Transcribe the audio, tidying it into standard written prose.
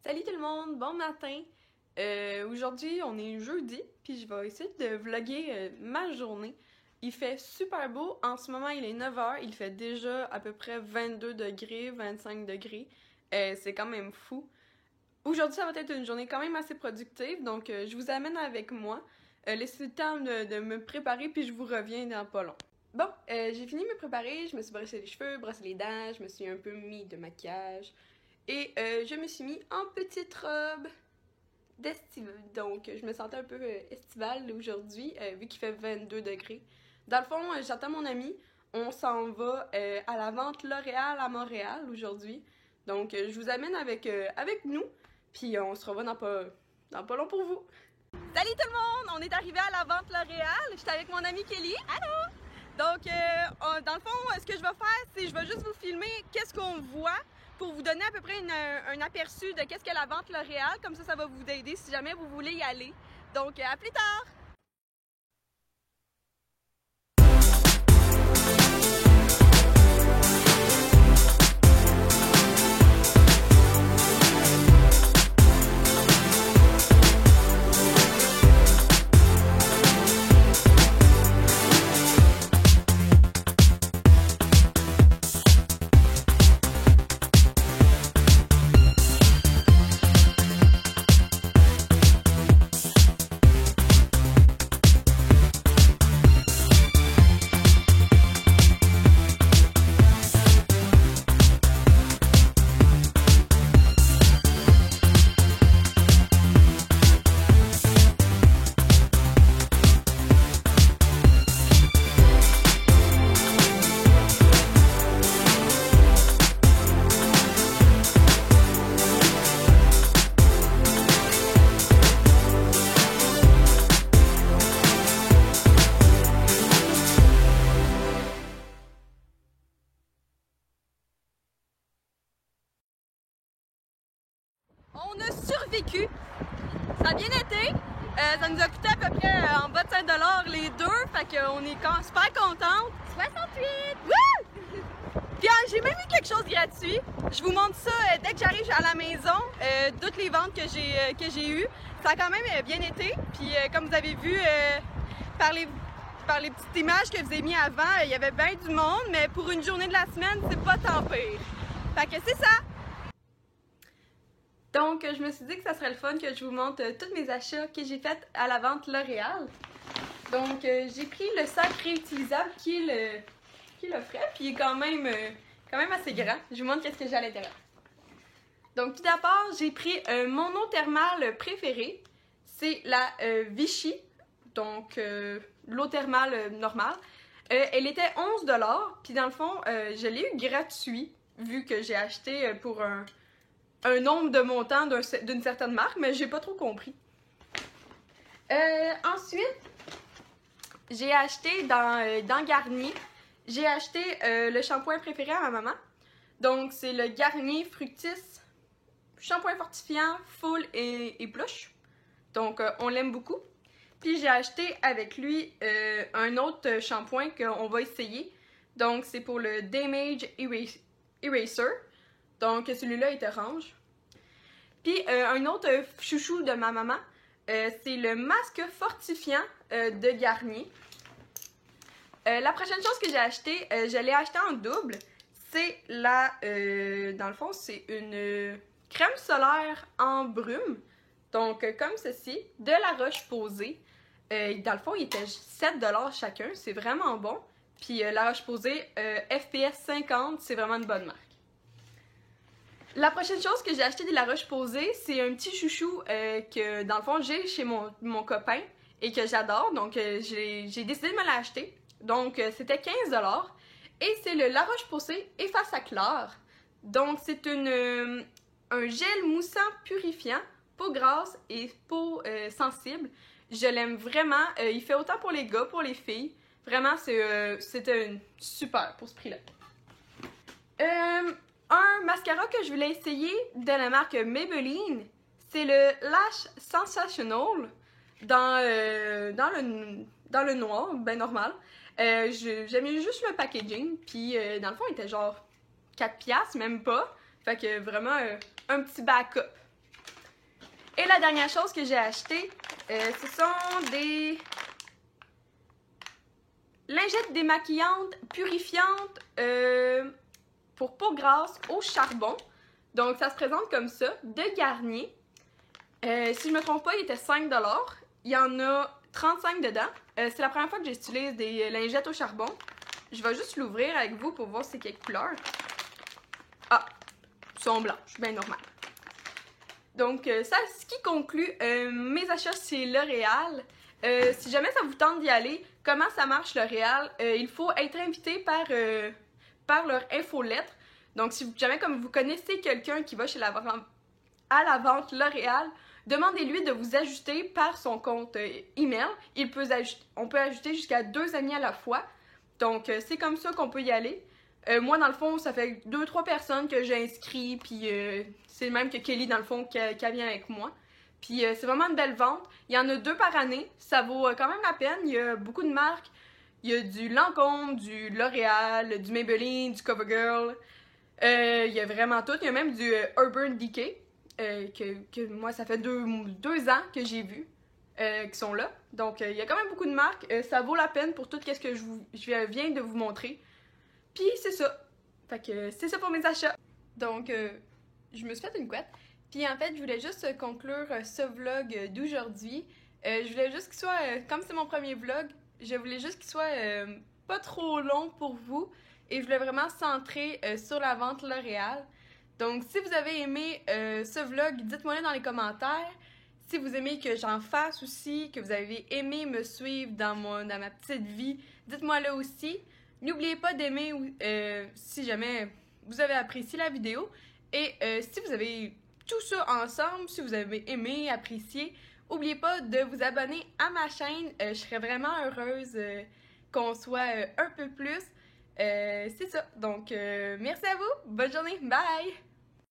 Salut tout le monde, bon matin! Aujourd'hui, on est jeudi, puis je vais essayer de vlogger ma journée. Il fait super beau, en ce moment il est 9h, il fait déjà à peu près 22 degrés, 25 degrés. C'est quand même fou. Aujourd'hui, ça va être une journée quand même assez productive, donc je vous amène avec moi. Laissez le temps de me préparer, puis je vous reviens dans pas long. Bon, j'ai fini de me préparer, je me suis brossé les cheveux, brossé les dents, je me suis un peu mis de maquillage. Et je me suis mis en petite robe d'estivale. Donc, je me sentais un peu estivale aujourd'hui, vu qu'il fait 22 degrés. Dans le fond, j'attends mon ami. On s'en va à la vente L'Oréal à Montréal aujourd'hui. Donc, je vous amène avec nous. Puis, on se revoit dans pas long pour vous. Salut tout le monde! On est arrivé à la vente L'Oréal. J'étais avec mon amie Kelly. Allô! Donc, dans le fond, ce que je vais faire, c'est je vais juste vous filmer qu'est-ce qu'on voit pour vous donner à peu près un aperçu de qu'est-ce que la vente L'Oréal. Comme ça va vous aider si jamais vous voulez y aller. Donc, à plus tard! On a survécu. Ça a bien été. Ça nous a coûté à peu près en bas de 5 $ les deux. Fait qu'on est super contente. 68! Wouh! Puis j'ai même eu quelque chose de gratuit. Je vous montre ça dès que j'arrive à la maison. Toutes les ventes que j'ai eues. Ça a quand même bien été. Puis comme vous avez vu par les petites images que je vous ai mis avant, il y avait bien du monde. Mais pour une journée de la semaine, c'est pas tant pire. Fait que c'est ça! Donc, je me suis dit que ça serait le fun que je vous montre tous mes achats que j'ai faits à la vente L'Oréal. Donc, j'ai pris le sac réutilisable qui l'offrait, puis il est quand même assez grand. Je vous montre qu'est-ce que j'ai à l'intérieur. Donc, tout d'abord, j'ai pris mon eau thermale préférée. C'est la Vichy, donc l'eau thermale normale. Elle était 11 $, puis dans le fond, je l'ai eu gratuit, vu que j'ai acheté pour un nombre de montants d'une certaine marque, mais j'ai pas trop compris. Ensuite, j'ai acheté dans Garnier, j'ai acheté le shampoing préféré à ma maman. Donc, c'est le Garnier Fructis shampoing fortifiant full et plush. Donc, on l'aime beaucoup. Puis, j'ai acheté avec lui un autre shampoing qu'on va essayer. Donc, c'est pour le Damage Eraser. Donc, celui-là est orange. Puis, un autre chouchou de ma maman, c'est le masque fortifiant de Garnier. La prochaine chose que j'ai acheté, je l'ai acheté en double. C'est dans le fond, c'est une crème solaire en brume. Donc, comme ceci, de La Roche-Posay. Dans le fond, il était 7 $ chacun. C'est vraiment bon. Puis, La Roche-Posay, FPS 50, c'est vraiment une bonne marque. La prochaine chose que j'ai acheté de La Roche-Posay, c'est un petit chouchou que, dans le fond, j'ai chez mon copain et que j'adore. Donc, j'ai décidé de me l'acheter. Donc, c'était 15 $. Et c'est le La Roche-Posay Efface à Chlore. Donc, c'est un gel moussant purifiant, peau grasse et peau sensible. Je l'aime vraiment. Il fait autant pour les gars, pour les filles. Vraiment, c'était super pour ce prix-là. Un mascara que je voulais essayer de la marque Maybelline, c'est le Lash Sensational dans le noir, ben normal. J'aimais juste le packaging, puis dans le fond, il était genre 4$, même pas. Fait que vraiment un petit backup. Et la dernière chose que j'ai acheté, ce sont des lingettes démaquillantes, purifiantes pour peau grasse au charbon. Donc ça se présente comme ça, de Garnier. Si je me trompe pas, il était 5 $. Il y en a 35 dedans. C'est la première fois que j'utilise des lingettes au charbon. Je vais juste l'ouvrir avec vous pour voir c'est quelle couleur. Ah, ils sont blanches, bien normal. Donc ça, ce qui conclut mes achats chez L'Oréal. Si jamais ça vous tente d'y aller, comment ça marche L'Oréal? Il faut être invité par leur infolettre. Donc si jamais comme vous connaissez quelqu'un qui va chez à la vente L'Oréal, demandez-lui de vous ajouter par son compte email. On peut ajouter jusqu'à 2 amis à la fois. Donc c'est comme ça qu'on peut y aller. Moi, dans le fond, ça fait 2-3 personnes que j'ai inscrit, puis c'est le même que Kelly, dans le fond, qui vient avec moi. Puis c'est vraiment une belle vente. Il y en a 2 par année. Ça vaut quand même la peine. Il y a beaucoup de marques. Il y a du Lancôme, du L'Oréal, du Maybelline, du CoverGirl. Il y a vraiment tout. Il y a même du Urban Decay, que moi, ça fait 2 ans que j'ai vu, qui sont là. Donc, il y a quand même beaucoup de marques. Ça vaut la peine pour tout ce que je viens de vous montrer. Puis c'est ça. Fait que c'est ça pour mes achats. Donc, je me suis fait une couette. Puis en fait, je voulais juste conclure ce vlog d'aujourd'hui. Je voulais juste qu'il soit, comme c'est mon premier vlog, je voulais juste qu'il soit pas trop long pour vous. Et je voulais vraiment centrer sur la vente L'Oréal. Donc, si vous avez aimé ce vlog, dites-moi-le dans les commentaires. Si vous aimez que j'en fasse aussi, que vous avez aimé me suivre dans ma petite vie, dites-moi-le aussi. N'oubliez pas d'aimer si jamais vous avez apprécié la vidéo. Et si vous avez tout ça ensemble, si vous avez aimé, apprécié, n'oubliez pas de vous abonner à ma chaîne. Je serais vraiment heureuse qu'on soit un peu plus. C'est ça. Donc, merci à vous. Bonne journée. Bye!